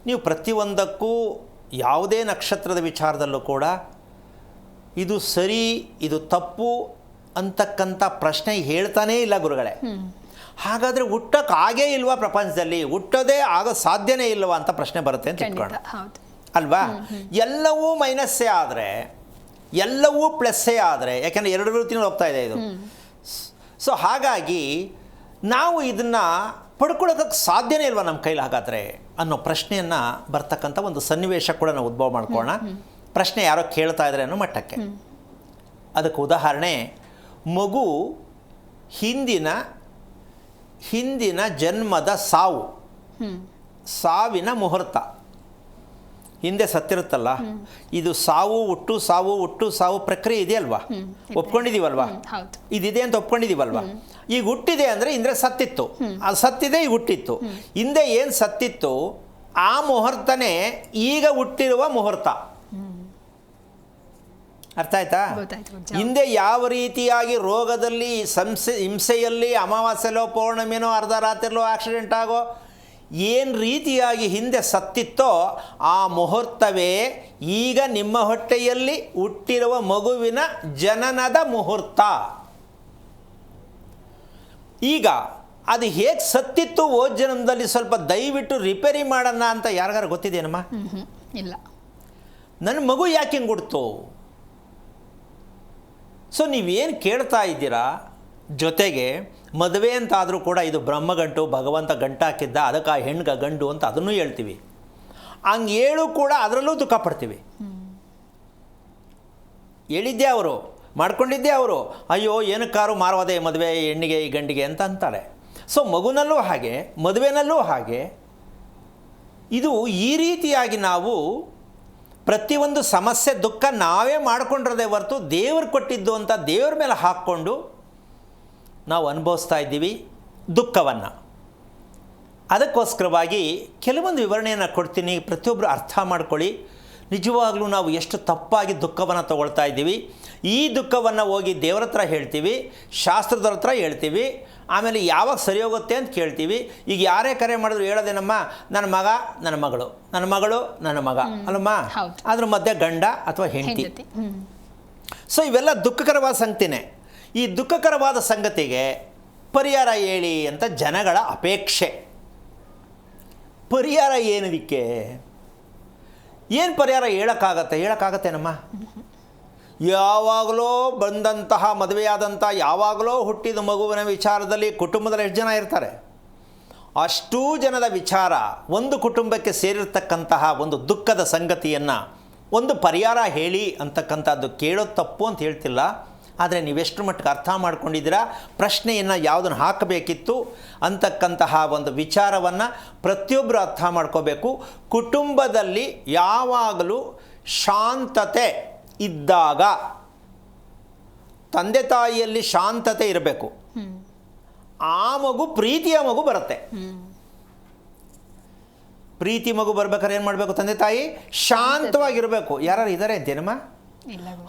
ನೀವು ಪ್ರತಿಯೊಂದಕ್ಕೂ ಯಾವುದೇ ನಕ್ಷತ್ರದ ವಿಚಾರದಲ್ಲೂ ಕೂಡ ಇದು ಸರಿ ಇದು ತಪ್ಪು ಅಂತಕ್ಕಂಥ ಪ್ರಶ್ನೆ ಹೇಳ್ತಾನೇ ಇಲ್ಲ ಗುರುಗಳೇ. ಹಾಗಾದರೆ ಹುಟ್ಟಕ್ಕೆ ಆಗೇ ಇಲ್ವಾ ಪ್ರಪಂಚದಲ್ಲಿ, ಹುಟ್ಟೋದೇ ಆಗೋ ಸಾಧ್ಯನೇ ಇಲ್ವಾ ಅಂತ ಪ್ರಶ್ನೆ ಬರುತ್ತೆ ಅಂತ ಇಟ್ಕೊಳ್ಳೋಣ ಅಲ್ವಾ. ಎಲ್ಲವೂ ಮೈನಸ್ಸೇ ಆದರೆ, ಎಲ್ಲವೂ ಪ್ಲಸ್ಸೇ ಆದರೆ, ಯಾಕೆಂದರೆ ಎರಡು ರೀತಿಯಲ್ಲಿ ಹೋಗ್ತಾ ಇದೆ ಇದು. ಸೊ ಹಾಗಾಗಿ ನಾವು ಇದನ್ನು ಪಡ್ಕೊಳ್ಳೋದಕ್ಕೆ ಸಾಧ್ಯನೇ ಇಲ್ವಾ ನಮ್ಮ ಕೈಲಿ ಹಾಗಾದರೆ ಅನ್ನೋ ಪ್ರಶ್ನೆಯನ್ನು ಬರ್ತಕ್ಕಂಥ ಒಂದು ಸನ್ನಿವೇಶ ಕೂಡ ನಾವು ಉದ್ಭವ ಮಾಡ್ಕೊಳ್ಳೋಣ. ಪ್ರಶ್ನೆ ಯಾರೋ ಕೇಳ್ತಾ ಇದ್ದಾರೆ ಅನ್ನೋ ಮಟ್ಟಕ್ಕೆ. ಅದಕ್ಕೆ ಉದಾಹರಣೆ, ಮಗು ಹಿಂದಿನ ಜನ್ಮದ ಸಾವಿನ ಮುಹೂರ್ತ. ಹಿಂದೆ ಸತ್ತಿರುತ್ತಲ್ಲ, ಇದು ಸಾವು ಹುಟ್ಟು ಸಾವು ಪ್ರಕ್ರಿಯೆ ಇದೆಯಲ್ವಾ, ಒಪ್ಕೊಂಡಿದ್ದೀವಲ್ವಾ, ಇದಿದೆ ಅಂತ ಒಪ್ಕೊಂಡಿದ್ದೀವಲ್ವಾ. ಈಗ ಹುಟ್ಟಿದೆ ಅಂದರೆ ಇಂದ್ರೆ ಸತ್ತಿತ್ತು, ಅದು ಸತ್ತಿದೆ, ಈಗ ಹುಟ್ಟಿತ್ತು. ಹಿಂದೆ ಏನು ಸತ್ತಿತ್ತು ಆ ಮುಹೂರ್ತನೇ ಈಗ ಹುಟ್ಟಿರುವ ಮುಹೂರ್ತ. ಅರ್ಥ ಆಯ್ತಾ? ಹಿಂದೆ ಯಾವ ರೀತಿಯಾಗಿ ರೋಗದಲ್ಲಿ ಹಿಂಸೆಯಲ್ಲಿ ಅಮಾವಾಸ್ಯೆಲೋ ಪೌರ್ಣಮಿನೋ ಅರ್ಧ ರಾತ್ರಿಲೋ ಆಕ್ಸಿಡೆಂಟ್ ಆಗೋ ಏನು ರೀತಿಯಾಗಿ ಹಿಂದೆ ಸತ್ತಿತ್ತೋ ಆ ಮುಹೂರ್ತವೇ ಈಗ ನಿಮ್ಮ ಹೊಟ್ಟೆಯಲ್ಲಿ ಹುಟ್ಟಿರುವ ಮಗುವಿನ ಜನನದ ಮುಹೂರ್ತ. ಈಗ ಅದು ಹೇಗೆ ಸತ್ತಿತ್ತು ಹೋದ ಜನ್ಮದಲ್ಲಿ ಸ್ವಲ್ಪ ದಯವಿಟ್ಟು ರಿಪೇರಿ ಮಾಡೋಣ ಅಂತ ಯಾರಿಗಾರು ಗೊತ್ತಿದೆಯೇನಮ್ಮ? ಇಲ್ಲ. ನನ್ನ ಮಗು ಯಾಕೆ ಹಿಂಗೆ ಹುಡ್ತು? ಸೊ ನೀವೇನು ಕೇಳ್ತಾ ಇದ್ದೀರಾ, ಜೊತೆಗೆ ಮದುವೆ ಅಂತಾದರೂ ಕೂಡ ಇದು ಬ್ರಹ್ಮಗಂಟು, ಭಗವಂತ ಗಂಟು ಹಾಕಿದ್ದ, ಅದಕ್ಕೆ ಆ ಹೆಣ್ಗ ಗಂಡು ಅಂತ ಅದನ್ನು ಹೇಳ್ತೀವಿ. ಹಂಗೆ ಹೇಳು ಕೂಡ ಅದರಲ್ಲೂ ದುಃಖ ಪಡ್ತೀವಿ. ಹೇಳಿದ್ದೆ ಅವರು, ಮಾಡ್ಕೊಂಡಿದ್ದೆ ಅವರು, ಅಯ್ಯೋ ಏನಕ್ಕಾರು ಮಾರವಾದೆ ಮದುವೆ ಹೆಣ್ಣಿಗೆ ಈ ಗಂಡಿಗೆ ಅಂತ ಅಂತಾಳೆ. ಸೊ ಮಗುನಲ್ಲೂ ಹಾಗೆ, ಮದುವೆನಲ್ಲೂ ಹಾಗೆ. ಇದು ಈ ರೀತಿಯಾಗಿ ನಾವು ಪ್ರತಿಯೊಂದು ಸಮಸ್ಯೆ ದುಃಖ ನಾವೇ ಮಾಡಿಕೊಂಡಿರೋದೇ ಹೊರತು ದೇವರು ಕೊಟ್ಟಿದ್ದು ಅಂತ ದೇವ್ರ ಮೇಲೆ ಹಾಕ್ಕೊಂಡು ನಾವು ಅನುಭವಿಸ್ತಾ ಇದ್ದೀವಿ ದುಃಖವನ್ನು. ಅದಕ್ಕೋಸ್ಕರವಾಗಿ ಕೆಲವೊಂದು ವಿವರಣೆಯನ್ನು ಕೊಡ್ತೀನಿ, ಪ್ರತಿಯೊಬ್ಬರು ಅರ್ಥ ಮಾಡ್ಕೊಳ್ಳಿ. ನಿಜವಾಗ್ಲೂ ನಾವು ಎಷ್ಟು ತಪ್ಪಾಗಿ ದುಃಖವನ್ನು ತಗೊಳ್ತಾ ಇದ್ದೀವಿ. ಈ ದುಃಖವನ್ನು ಹೋಗಿ ದೇವ್ರ ಹತ್ರ ಹೇಳ್ತೀವಿ, ಶಾಸ್ತ್ರದವ್ರ ಹತ್ರ ಹೇಳ್ತೀವಿ, ಆಮೇಲೆ ಯಾವಾಗ ಸರಿ ಹೋಗುತ್ತೆ ಅಂತ ಕೇಳ್ತೀವಿ. ಈಗ ಯಾರೇ ಕರೆ ಮಾಡಿದ್ರು ಹೇಳೋದೇನಮ್ಮ, ನನ್ನ ಮಗ ನನ್ನ ಮಗಳು, ನನ್ನ ಮಗಳು ನನ್ನ ಮಗ ಅಲ್ಲಮ್ಮ, ಅದ್ರ ಮಧ್ಯೆ ಗಂಡ ಅಥವಾ ಹೆಂಡತಿ. ಸೊ ಇವೆಲ್ಲ ದುಃಖಕರವಾದ ಸಂಗತಿನೇ. ಈ ದುಃಖಕರವಾದ ಸಂಗತಿಗೆ ಪರಿಹಾರ ಹೇಳಿ ಅಂತ ಜನಗಳ ಅಪೇಕ್ಷೆ. ಪರಿಹಾರ ಏನದಕ್ಕೆ? ಏನು ಪರಿಹಾರ ಹೇಳೋಕ್ಕಾಗತ್ತೇನಮ್ಮ? ಯಾವಾಗಲೋ ಬಂದಂತಹ ಮದುವೆಯಾದಂಥ ಯಾವಾಗಲೋ ಹುಟ್ಟಿದ ಮಗುವಿನ ವಿಚಾರದಲ್ಲಿ ಕುಟುಂಬದಲ್ಲಿ ಎಷ್ಟು ಜನ ಇರ್ತಾರೆ, ಅಷ್ಟೂ ಜನದ ವಿಚಾರ ಒಂದು ಕುಟುಂಬಕ್ಕೆ ಸೇರಿರ್ತಕ್ಕಂತಹ ಒಂದು ದುಃಖದ ಸಂಗತಿಯನ್ನು ಒಂದು ಪರಿಹಾರ ಹೇಳಿ ಅಂತಕ್ಕಂಥದ್ದು ಕೇಳೋದು ತಪ್ಪು ಅಂತ ಹೇಳ್ತಿಲ್ಲ. ಆದರೆ ನೀವೆಷ್ಟು ಮಟ್ಟಿಗೆ ಅರ್ಥ ಮಾಡ್ಕೊಂಡಿದ್ದೀರಾ, ಪ್ರಶ್ನೆಯನ್ನು ಯಾವುದನ್ನು ಹಾಕಬೇಕಿತ್ತು ಅಂತಕ್ಕಂತಹ ಒಂದು ವಿಚಾರವನ್ನು ಪ್ರತಿಯೊಬ್ಬರು ಅರ್ಥ ಮಾಡ್ಕೋಬೇಕು. ಕುಟುಂಬದಲ್ಲಿ ಯಾವಾಗಲೂ ಶಾಂತತೆ ಇದ್ದಾಗ, ತಂದೆ ತಾಯಿಯಲ್ಲಿ ಶಾಂತತೆ ಇರಬೇಕು, ಆ ಮಗು ಪ್ರೀತಿಯ ಮಗು ಬರುತ್ತೆ. ಪ್ರೀತಿ ಮಗು ಬರ್ಬೇಕಾದ್ರೆ ಏನು ಮಾಡಬೇಕು? ತಂದೆ ತಾಯಿ ಶಾಂತವಾಗಿರಬೇಕು. ಯಾರು ಇದ್ದಾರೆ ಅಂತೇನಮ್ಮ?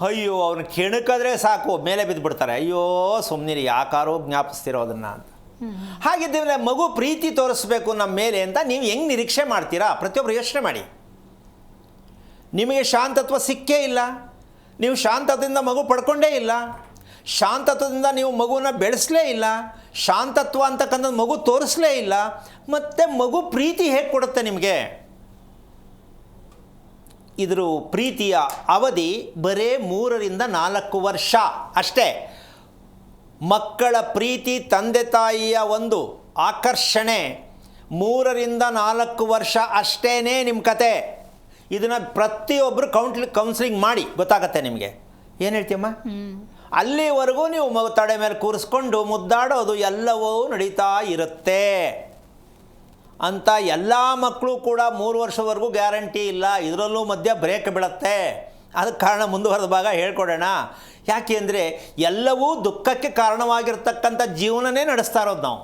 ಅಯ್ಯೋ ಅವ್ರನ್ನ ಕೆಣಕಿದ್ರೆ ಸಾಕು ಮೇಲೆ ಬಿದ್ದುಬಿಡ್ತಾರೆ. ಅಯ್ಯೋ ಸುಮ್ಮನೆ ಯಾಕಾರೋ ಜ್ಞಾಪಿಸ್ತಿರೋ ಅದನ್ನು ಅಂತ. ಹಾಗಿದ್ದರೆ ಮಗು ಪ್ರೀತಿ ತೋರಿಸ್ಬೇಕು ನಮ್ಮ ಮೇಲೆ ಅಂತ ನೀವು ಹೆಂಗೆ ನಿರೀಕ್ಷೆ ಮಾಡ್ತೀರಾ? ಪ್ರತಿಯೊಬ್ಬರು ಯೋಚನೆ ಮಾಡಿ. ನಿಮಗೆ ಶಾಂತತ್ವ ಸಿಕ್ಕೇ ಇಲ್ಲ, ನೀವು ಶಾಂತತೆಯಿಂದ ಮಗು ಪಡ್ಕೊಂಡೇ ಇಲ್ಲ, ಶಾಂತತ್ವದಿಂದ ನೀವು ಮಗುನ ಬೆಳೆಸಲೇ ಇಲ್ಲ, ಶಾಂತತ್ವ ಅಂತಕ್ಕಂಥ ಮಗು ತೋರಿಸಲೇ ಇಲ್ಲ, ಮತ್ತು ಮಗು ಪ್ರೀತಿ ಹೇಗೆ ಕೊಡುತ್ತೆ ನಿಮಗೆ? ಇದ್ರ ಪ್ರೀತಿಯ ಅವಧಿ ಬರೇ 3 ರಿಂದ 4 ವರ್ಷ ಅಷ್ಟೇ. ಮಕ್ಕಳ ಪ್ರೀತಿ, ತಂದೆ ತಾಯಿಯ ಒಂದು ಆಕರ್ಷಣೆ 3 ರಿಂದ 4 ವರ್ಷ ಅಷ್ಟೇ ನಿಮ್ಮ ಕತೆ. ಇದನ್ನು ಪ್ರತಿಯೊಬ್ಬರು ಕೌನ್ಸಿಲಿಂಗ್ ಮಾಡಿ ಗೊತ್ತಾಗತ್ತೆ ನಿಮಗೆ. ಏನು ಹೇಳ್ತೀಯಮ್ಮ? ಅಲ್ಲಿವರೆಗೂ ನೀವು ಮಗು ತಡೆ ಮೇಲೆ ಕೂರಿಸ್ಕೊಂಡು ಮುದ್ದಾಡೋದು ಎಲ್ಲವೂ ನಡೀತಾ ಇರುತ್ತೆ ಅಂತ. ಎಲ್ಲ ಮಕ್ಕಳು ಕೂಡ 3 ವರ್ಷವರೆಗೂ ಗ್ಯಾರಂಟಿ ಇಲ್ಲ, ಇದರಲ್ಲೂ ಮಧ್ಯ ಬ್ರೇಕ್ ಬೀಳುತ್ತೆ. ಅದಕ್ಕೆ ಕಾರಣ ಮುಂದುವರೆದ ಭಾಗ ಹೇಳ್ಕೊಡೋಣ. ಯಾಕೆ ಅಂದರೆ ಎಲ್ಲವೂ ದುಃಖಕ್ಕೆ ಕಾರಣವಾಗಿರ್ತಕ್ಕಂಥ ಜೀವನನೇ ನಡೆಸ್ತಾ ಇರೋದು ನಾವು.